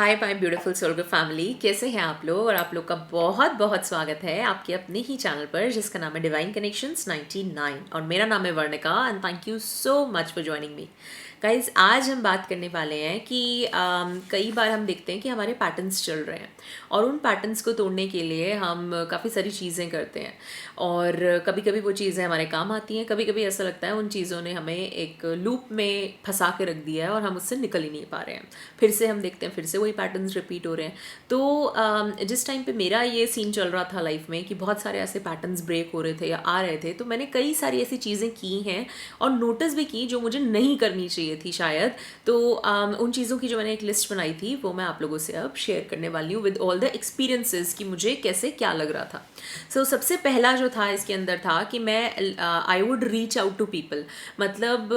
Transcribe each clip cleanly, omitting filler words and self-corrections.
Hi my beautiful सोलगर family, कैसे हैं आप लोग। और आप लोग का बहुत बहुत स्वागत है आपके अपने ही चैनल पर जिसका नाम है डिवाइन कनेक्शंस 99। और मेरा नाम है Varnika and thank you so much for joining me. Guys, आज हम बात करने वाले हैं कि कई बार हम देखते हैं कि हमारे पैटर्न्स चल रहे हैं और उन पैटर्न्स को तोड़ने के लिए हम काफ़ी सारी चीज़ें करते हैं। और कभी कभी वो चीज़ें हमारे काम आती हैं, कभी कभी ऐसा लगता है उन चीज़ों ने हमें एक लूप में फंसा के रख दिया है और हम उससे निकल ही नहीं पा रहे हैं। फिर से हम देखते हैं फिर से वही पैटर्न्स रिपीट हो रहे हैं। तो जिस टाइम पे मेरा ये सीन चल रहा था लाइफ में कि बहुत सारे ऐसे पैटर्न्स ब्रेक हो रहे थे या आ रहे थे, तो मैंने कई सारी ऐसी चीज़ें की हैं और नोटिस भी की जो मुझे नहीं करनी चाहिए थी शायद। तो उन चीज़ों की जो मैंने एक लिस्ट बनाई थी वो मैं आप लोगों से अब शेयर करने वाली हूँ विद ऑल द एक्सपीरियंसेस कि मुझे कैसे क्या लग रहा था। सबसे पहला जो था इसके अंदर था कि मैं I would reach out to people. मतलब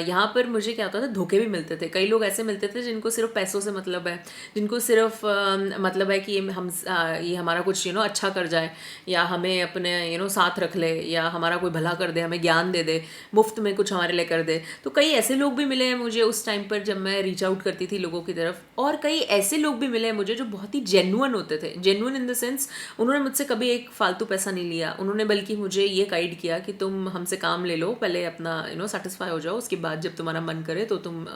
यहाँ पर मुझे क्या होता था, धोखे भी मिलते थे। कई लोग ऐसे मिलते थे जिनको सिर्फ पैसों से मतलब है, जिनको सिर्फ मतलब है कि ये हमारा कुछ अच्छा कर जाए या हमें अपने साथ रख ले या हमारा कोई भला कर दे, हमें ज्ञान दे दे, मुफ्त में कुछ हमारे लिए कर दे। तो कई ऐसे लोग भी मिले हैं मुझे उस टाइम पर जब मैं रीच आउट करती थी लोगों की तरफ। और कई ऐसे लोग भी मिले हैं मुझे जो बहुत ही जेन्युइन होते थे। जेन्युइन इन द सेंस, उन्होंने मुझसे कभी एक फालतू पैसा नहीं लिया, उन्होंने बल्कि मुझे ये गाइड किया कि तुम हमसे काम ले लो, पहले अपना सेटिस्फाई हो जाओ, उसके बाद जब तुम्हारा मन करे तो तुम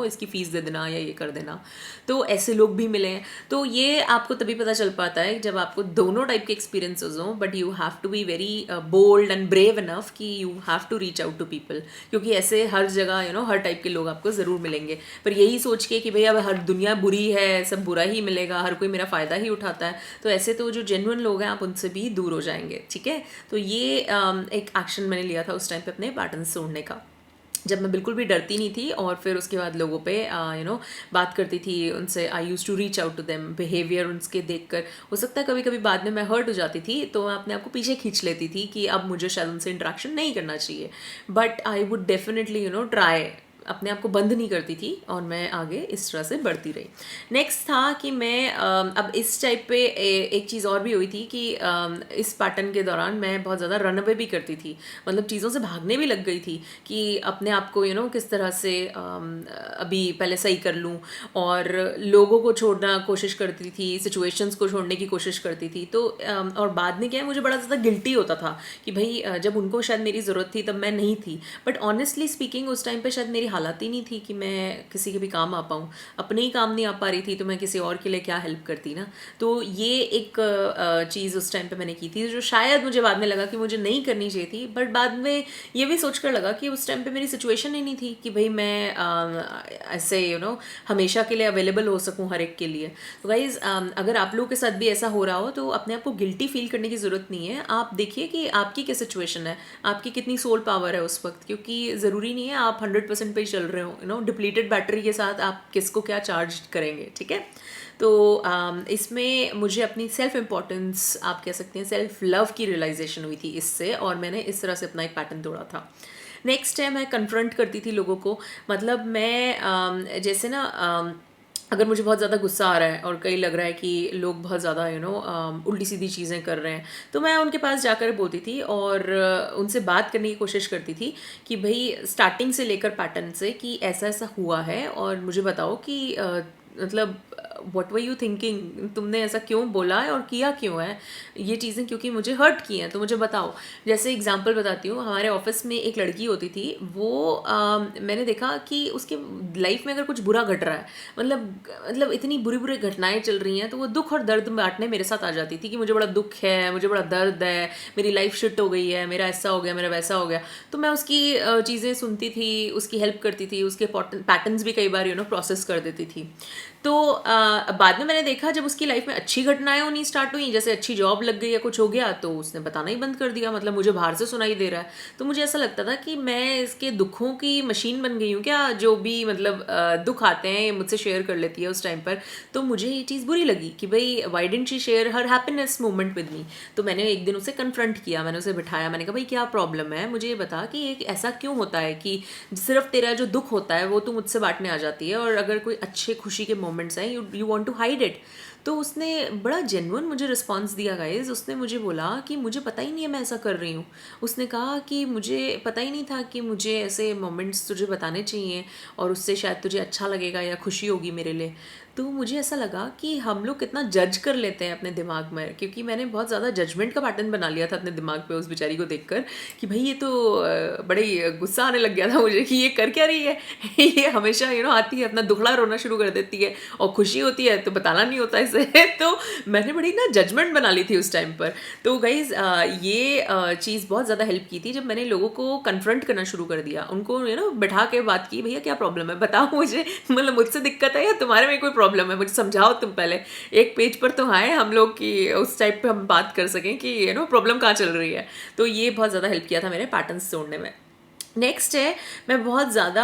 इसकी फीस दे देना या ये कर देना। तो ऐसे लोग भी मिले हैं। तो ये आपको तभी पता चल पाता है जब आपको दोनों टाइप के एक्सपीरियंसेस हो, but you have to be very bold and brave enough कि you have to reach out to people. क्योंकि ऐसे हर जगह हर टाइप के लोग आपको ज़रूर मिलेंगे। पर यही सोच के कि भाई अब हर दुनिया बुरी है, सब बुरा ही मिलेगा, हर कोई मेरा फ़ायदा ही उठाता है, तो ऐसे तो जो जेन्युइन लोग हैं आप उनसे भी दूर हो जाएंगे। ठीक है, तो ये एक एक्शन मैंने लिया था उस टाइम पे अपने पैटर्न्स तोड़ने का, जब मैं बिल्कुल भी डरती नहीं थी। और फिर उसके बाद लोगों पे बात करती थी उनसे। I use to reach out to them. Behaviour उनके देख कर हो सकता है कभी कभी बाद में मैं हर्ट हो जाती थी, तो मैं अपने आप को पीछे खींच लेती थी कि अब मुझे शायद उनसे इंटरेक्शन नहीं करना चाहिए। But I would definitely try, अपने आप को बंद नहीं करती थी और मैं आगे इस तरह से बढ़ती रही। नेक्स्ट था कि मैं अब इस टाइप पे एक चीज़ और भी हुई थी कि इस पैटर्न के दौरान मैं बहुत ज़्यादा रन अवे भी करती थी। मतलब चीज़ों से भागने भी लग गई थी कि अपने आप को किस तरह से अभी पहले सही कर लूँ। और लोगों को छोड़ना कोशिश करती थी, सिचुएशंस को छोड़ने की कोशिश करती थी। तो और बाद में क्या है, मुझे बड़ा ज़्यादा गिल्टी होता था कि भाई जब उनको शायद मेरी ज़रूरत थी तब मैं नहीं थी। बट ऑनेस्टली स्पीकिंग उस टाइम पे शायद मेरी हालत ही नहीं थी कि मैं किसी के भी काम आ पाऊँ। अपने ही काम नहीं आ पा रही थी तो मैं किसी और के लिए क्या हेल्प करती ना। तो ये एक चीज़ उस टाइम पे मैंने की थी जो शायद मुझे बाद में लगा कि मुझे नहीं करनी चाहिए थी। बट बाद में ये भी सोच कर लगा कि उस टाइम पे मेरी सिचुएशन ही नहीं थी कि भाई मैं ऐसे हमेशा के लिए अवेलेबल हो सकूँ हर एक के लिए। तो गाइज़, अगर आप लोगों के साथ भी ऐसा हो रहा हो तो अपने आप को गिल्टी फील करने की ज़रूरत नहीं है। आप देखिए कि आपकी क्या सिचुएशन है, आपकी कितनी सोल पावर है उस वक्त, क्योंकि ज़रूरी नहीं है आप 100% पे ही चल रहे हो। डिप्लीटेड बैटरी के साथ आप किसको क्या चार्ज करेंगे। ठीक है, तो इसमें मुझे अपनी सेल्फ इम्पोर्टेंस, आप कह सकते हैं सेल्फ लव की रियलाइजेशन हुई थी इससे, और मैंने इस तरह से अपना एक पैटर्न तोड़ा था। नेक्स्ट है, मैं कन्फ्रंट करती थी लोगों को। मतलब मैं जैसे ना अगर मुझे बहुत ज़्यादा गुस्सा आ रहा है और कहीं लग रहा है कि लोग बहुत ज़्यादा उल्टी सीधी चीज़ें कर रहे हैं, तो मैं उनके पास जाकर बोलती थी और उनसे बात करने की कोशिश करती थी कि भाई स्टार्टिंग से लेकर पैटर्न से कि ऐसा ऐसा हुआ है और मुझे बताओ कि मतलब व्हाट वर यू थिंकिंग, तुमने ऐसा क्यों बोला है और किया क्यों है ये चीज़ें, क्योंकि मुझे हर्ट की हैं तो मुझे बताओ। जैसे एग्जांपल बताती हूँ, हमारे ऑफिस में एक लड़की होती थी, वो मैंने देखा कि उसके लाइफ में अगर कुछ बुरा घट रहा है, मतलब इतनी बुरी बुरी घटनाएं चल रही हैं, तो वो दुख और दर्द बांटने मेरे साथ आ जाती थी कि मुझे बड़ा दुख है, मुझे बड़ा दर्द है, मेरी लाइफ शिट हो गई है, मेरा ऐसा हो गया, मेरा वैसा हो गया। तो मैं उसकी चीज़ें सुनती थी, उसकी हेल्प करती थी, उसके पैटर्न्स भी कई बार प्रोसेस कर देती थी। तो बाद में मैंने देखा जब उसकी लाइफ में अच्छी घटनाएं होनी स्टार्ट हुई, जैसे अच्छी जॉब लग गई या कुछ हो गया, तो उसने बताना ही बंद कर दिया। मतलब मुझे बाहर से सुनाई दे रहा है, तो मुझे ऐसा लगता था कि मैं इसके दुखों की मशीन बन गई हूँ क्या। जो भी मतलब दुख आते हैं ये मुझसे शेयर कर लेती है उस टाइम पर। तो मुझे ये चीज़ बुरी लगी कि भाई Y didn't she share her happiness moment with me. तो मैंने एक दिन उसे कन्फ्रंट किया, मैंने उसे बिठाया, मैंने कहा भाई क्या प्रॉब्लम है, मुझे ये बता कि एक ऐसा क्यों होता है कि सिर्फ तेरा जो दुख होता है वो तू मुझसे बांटने आ जाती है, और अगर कोई अच्छे खुशी के मोमेंट्स हैं you want to hide it. तो उसने बड़ा जेन्युइन मुझे रिस्पॉन्स दिया गाइज। उसने मुझे बोला कि मुझे पता ही नहीं है मैं ऐसा कर रही हूँ। उसने कहा कि मुझे पता ही नहीं था कि मुझे ऐसे मोमेंट्स तुझे बताने चाहिए और उससे शायद तुझे अच्छा लगेगा या खुशी होगी मेरे लिए। तो मुझे ऐसा लगा कि हम लोग कितना जज कर लेते हैं अपने दिमाग में, क्योंकि मैंने बहुत ज़्यादा जजमेंट का पैटर्न बना लिया था अपने दिमाग पे उस बेचारी को देखकर कि भाई ये तो बड़े ही गुस्सा आने लग गया था मुझे कि ये कर क्या रही है। ये हमेशा आती है अपना दुखड़ा रोना शुरू कर देती है और खुशी होती है तो बताना नहीं होता इसे। तो मैंने बड़ी ना जजमेंट बना ली थी उस टाइम पर। तो गाइज ये चीज़ बहुत ज़्यादा हेल्प की थी जब मैंने लोगों को कन्फ्रंट करना शुरू कर दिया, उनको बैठा के बात की, भैया क्या प्रॉब्लम है बताओ मुझे, मतलब मुझसे दिक्कत है या तुम्हारे में कोई प्रॉब्लम है, मुझे समझाओ तुम पहले, एक पेज पर तो आए हम लोग कि उस टाइप पे हम बात कर सकें कि प्रॉब्लम कहाँ चल रही है। तो ये बहुत ज़्यादा हेल्प किया था मेरे पैटर्न्स तोड़ने में। नेक्स्ट है, मैं बहुत ज़्यादा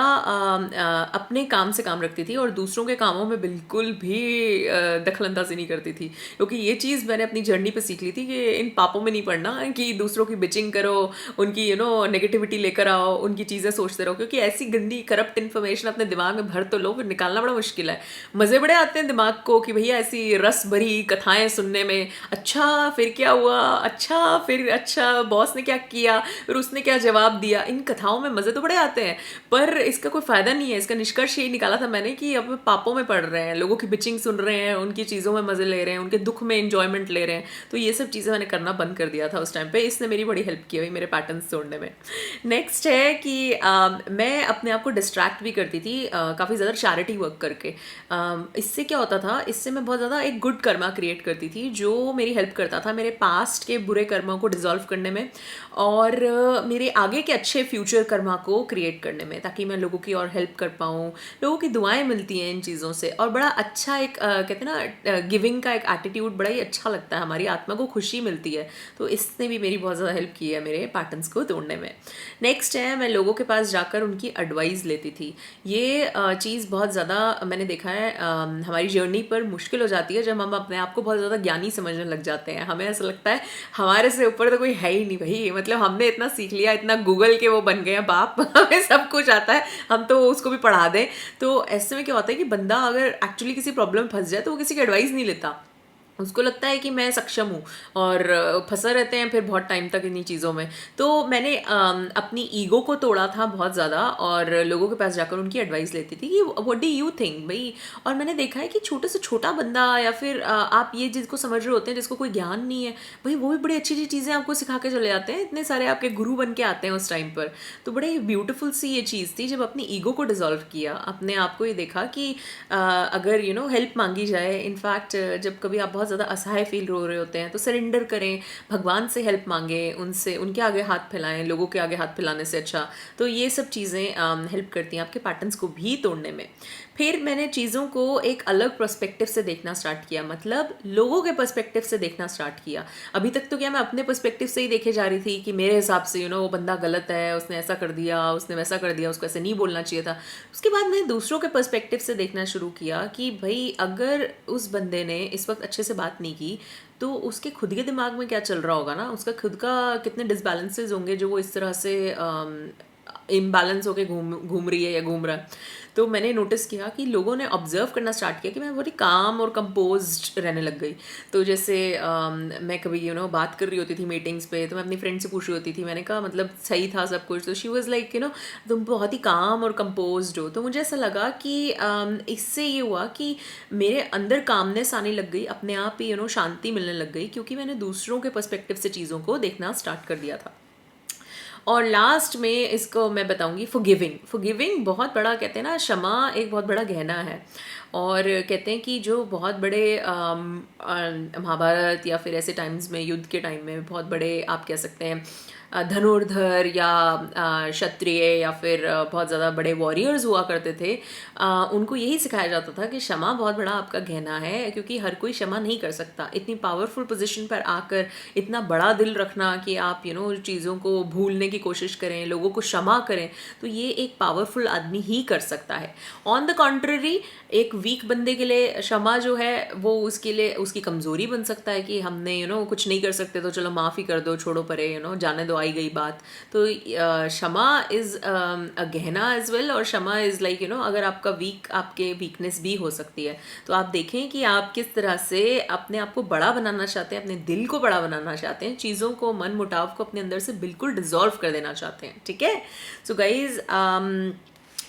अपने काम से काम रखती थी और दूसरों के कामों में बिल्कुल भी दखलंदाजी नहीं करती थी, क्योंकि ये चीज़ मैंने अपनी जर्नी पे सीख ली थी कि इन पापों में नहीं पड़ना कि दूसरों की बिचिंग करो, उनकी नेगेटिविटी लेकर आओ, उनकी चीज़ें सोचते रहो, क्योंकि ऐसी गंदी करप्ट इन्फॉर्मेशन अपने दिमाग में भर तो लो, फिर निकालना बड़ा मुश्किल है। मज़े बड़े आते हैं दिमाग को कि भैया ऐसी रस भरी कथाएँ सुनने में, अच्छा फिर क्या हुआ, अच्छा फिर अच्छा बॉस ने क्या किया, फिर उसने क्या जवाब दिया, इन कथाओं में मज़े तो बड़े आते हैं पर इसका कोई फ़ायदा नहीं है। इसका निष्कर्ष यही निकाला था मैंने कि अब पापों में पड़ रहे हैं, लोगों की बिचिंग सुन रहे हैं, उनकी चीज़ों में मज़े ले रहे हैं, उनके दुख में इंजॉयमेंट ले रहे हैं। तो ये सब चीज़ें मैंने करना बंद कर दिया था उस टाइम पे। इसने मेरी बड़ी हेल्प की हुई मेरे पैटर्न्स तोड़ने में। नेक्स्ट है कि मैं अपने आप को डिस्ट्रैक्ट भी करती थी काफ़ी ज़्यादा चैरिटी वर्क करके। इससे क्या होता था, इससे मैं बहुत ज़्यादा एक गुड कर्मा क्रिएट करती थी जो मेरी हेल्प करता था मेरे पास्ट के बुरे कर्मों को डिज़ोल्व करने में और मेरे आगे के अच्छे फ्यूचर कर्मा को क्रिएट करने में, ताकि मैं लोगों की और हेल्प कर पाऊँ। लोगों की दुआएं मिलती हैं इन चीज़ों से और बड़ा अच्छा एक कहते हैं ना गिविंग का एक एटीट्यूड बड़ा ही अच्छा लगता है, हमारी आत्मा को खुशी मिलती है। तो इसने भी मेरी बहुत ज़्यादा हेल्प की है मेरे पैटर्न्स को तोड़ने में। नेक्स्ट है, मैं लोगों के पास जाकर उनकी एडवाइस लेती थी। ये चीज़ बहुत ज़्यादा मैंने देखा है हमारी जर्नी पर मुश्किल हो जाती है जब हम अपने आप को बहुत ज़्यादा ज्ञानी समझने लग जाते हैं। हमें ऐसा लगता है हमारे से ऊपर तो कोई है ही नहीं भाई, मतलब हमने इतना सीख लिया, इतना गूगल के वो बन गए हैं बाप, हमें सब कुछ आता है, हम तो उसको भी पढ़ा दें। तो ऐसे में क्या होता है कि बंदा अगर एक्चुअली किसी प्रॉब्लम में फंस जाए तो वो किसी की एडवाइस नहीं लेता, उसको लगता है कि मैं सक्षम हूँ और फंसा रहते हैं फिर बहुत टाइम तक इन्हीं चीज़ों में। तो मैंने अपनी ईगो को तोड़ा था बहुत ज़्यादा और लोगों के पास जाकर उनकी एडवाइस लेती थी कि व्हाट डू यू थिंक भाई। और मैंने देखा है कि छोटे से छोटा बंदा या फिर आप ये जिसको समझ रहे होते हैं जिसको कोई ज्ञान नहीं है भाई, वो भी बड़ी अच्छी अच्छी चीज़ें आपको सिखा के चले जाते हैं, इतने सारे आपके गुरु बन के आते हैं उस टाइम पर। तो बड़े ब्यूटीफुल सी ये चीज़ थी जब अपनी ईगो को डिज़ोल्व किया, अपने आप को ये देखा कि अगर हेल्प मांगी जाए, इनफैक्ट जब कभी आप बहुत ज़्यादा असहाय फील रो रहे होते हैं तो सरेंडर करें, भगवान से हेल्प मांगे, उनसे उनके आगे हाथ फैलाएं, लोगों के आगे हाथ फैलाने से अच्छा। तो ये सब चीज़ें हेल्प करती हैं आपके पैटर्न्स को भी तोड़ने में। फिर मैंने चीज़ों को एक अलग पर्सपेक्टिव से देखना स्टार्ट किया, मतलब लोगों के पर्सपेक्टिव से देखना स्टार्ट किया। अभी तक तो क्या मैं अपने पर्सपेक्टिव से ही देखे जा रही थी कि मेरे हिसाब से वो बंदा गलत है, उसने ऐसा कर दिया, उसने वैसा कर दिया, उसको ऐसे नहीं बोलना चाहिए था। उसके बाद मैंने दूसरों के पर्सपेक्टिव से देखना शुरू किया कि भाई अगर उस बंदे ने इस वक्त अच्छे से बात नहीं की तो उसके खुद के दिमाग में क्या चल रहा होगा ना, उसका खुद का कितने डिसबैलेंसेस होंगे जो वो इस तरह से इम्बैलेंस होके घूम घूम रही है या घूम रहा है। तो मैंने नोटिस किया कि लोगों ने ऑब्जर्व करना स्टार्ट किया कि मैं बड़ी काम और कंपोज्ड रहने लग गई। तो जैसे मैं कभी बात कर रही होती थी मीटिंग्स पे तो मैं अपनी फ्रेंड से पूछ रही होती थी, मैंने कहा मतलब सही था सब कुछ, तो शी वाज लाइक तुम बहुत ही काम और कंपोज्ड हो। तो मुझे ऐसा लगा कि इससे ये हुआ कि मेरे अंदर कामनेस आने लग गई, अपने आप ही शांति मिलने लग गई, क्योंकि मैंने दूसरों के पर्सपेक्टिव से चीज़ों को देखना स्टार्ट कर दिया था। और लास्ट में इसको मैं बताऊंगी फॉरगिविंग। फॉरगिविंग बहुत बड़ा, कहते हैं ना, क्षमा एक बहुत बड़ा गहना है। और कहते हैं कि जो बहुत बड़े महाभारत या फिर ऐसे टाइम्स में, युद्ध के टाइम में बहुत बड़े आप कह सकते हैं धनुर्धर या क्षत्रिय या फिर बहुत ज़्यादा बड़े वॉरियर्स हुआ करते थे, उनको यही सिखाया जाता था कि क्षमा बहुत बड़ा आपका गहना है, क्योंकि हर कोई क्षमा नहीं कर सकता। इतनी पावरफुल पोजीशन पर आकर इतना बड़ा दिल रखना कि आप चीज़ों को भूलने की कोशिश करें, लोगों को क्षमा करें, तो ये एक पावरफुल आदमी ही कर सकता है। ऑन द कॉन्ट्ररी एक वीक बंदे के लिए क्षमा जो है वो उसके लिए उसकी कमज़ोरी बन सकता है कि हमने कुछ नहीं कर सकते तो चलो माफ़ी कर दो, छोड़ो परे, जाने दो, आई गई बात। तो क्षमा इज़ अ गहना एज वेल, और क्षमा इज़ लाइक अगर आपका आपके वीकनेस भी हो सकती है। तो आप देखें कि आप किस तरह से अपने आप को बड़ा बनाना चाहते हैं, अपने दिल को बड़ा बनाना चाहते हैं, चीज़ों को, मन मुटाव को अपने अंदर से बिल्कुल डिजॉल्व कर देना चाहते हैं। ठीक है, सो गाइज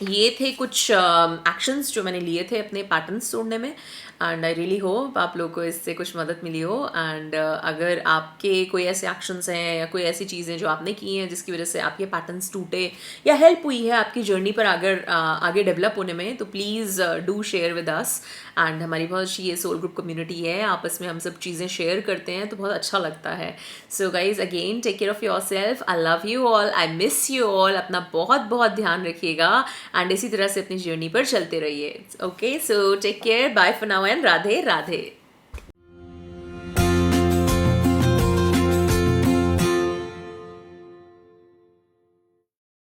ये थे कुछ एक्शंस जो मैंने लिए थे अपने पैटर्न्स तोड़ने में, एंड आई रियली होप आप लोगों को इससे कुछ मदद मिली हो। एंड अगर आपके कोई ऐसे एक्शंस हैं या कोई ऐसी चीज़ें जो आपने की हैं जिसकी वजह से आपके पैटर्न्स टूटे या हेल्प हुई है आपकी जर्नी पर अगर आगे डेवलप होने में, तो please do share with us. And हमारी बहुत अच्छी ये सोल ग्रुप कम्युनिटी है, आपस में हम सब चीज़ें शेयर करते हैं तो बहुत अच्छा लगता है। So guys again take care of your self, I love you all, I miss you all, अपना बहुत बहुत ध्यान रखिएगा एंड इसी तरह से अपनी जर्नी पर चलते रहिए। Okay, so take care, bye for now and Radhe Radhe.